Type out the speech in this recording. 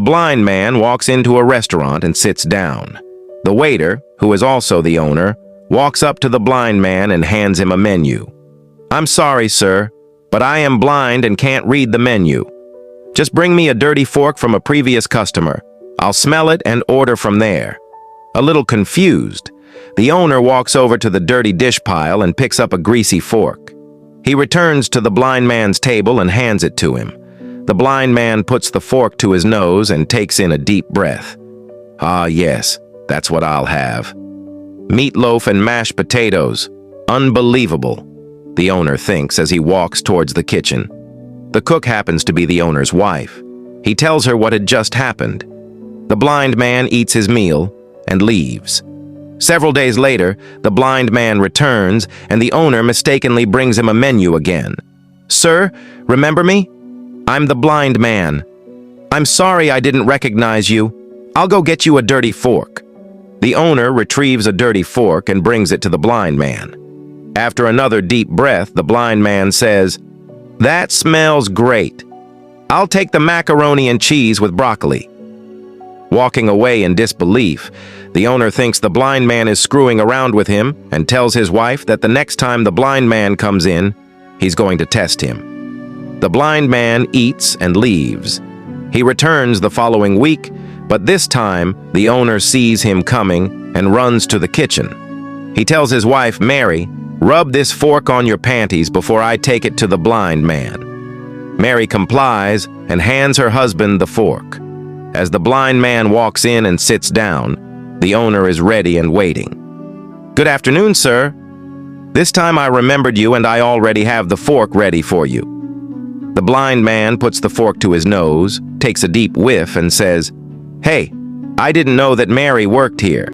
blind man walks into a restaurant and sits down. The waiter, who is also the owner, walks up to the blind man and hands him a menu. "I'm sorry, sir, but I am blind and can't read the menu. Just bring me a dirty fork from a previous customer. I'll smell it and order from there." A little confused, the owner walks over to the dirty dish pile and picks up a greasy fork. He returns to the blind man's table and hands it to him. The blind man puts the fork to his nose and takes in a deep breath. "Ah, yes, that's what I'll have. Meatloaf and mashed potatoes. Unbelievable," the owner thinks as he walks towards the kitchen. The cook happens to be the owner's wife. He tells her what had just happened. The blind man eats his meal and leaves. Several days later, the blind man returns and the owner mistakenly brings him a menu again. "Sir, remember me? I'm the blind man. I'm sorry I didn't recognize you. I'll go get you a dirty fork." The owner retrieves a dirty fork and brings it to the blind man. After another deep breath, the blind man says, "That smells great. I'll take the macaroni and cheese with broccoli." Walking away in disbelief, the owner thinks the blind man is screwing around with him and tells his wife that the next time the blind man comes in, he's going to test him. The blind man eats and leaves. He returns the following week, but this time the owner sees him coming and runs to the kitchen. He tells his wife, Mary, "Rub this fork on your panties before I take it to the blind man." Mary complies and hands her husband the fork. As the blind man walks in and sits down, the owner is ready and waiting. "Good afternoon, sir. This time I remembered you and I already have the fork ready for you." The blind man puts the fork to his nose, takes a deep whiff and says, "Hey, I didn't know that Mary worked here."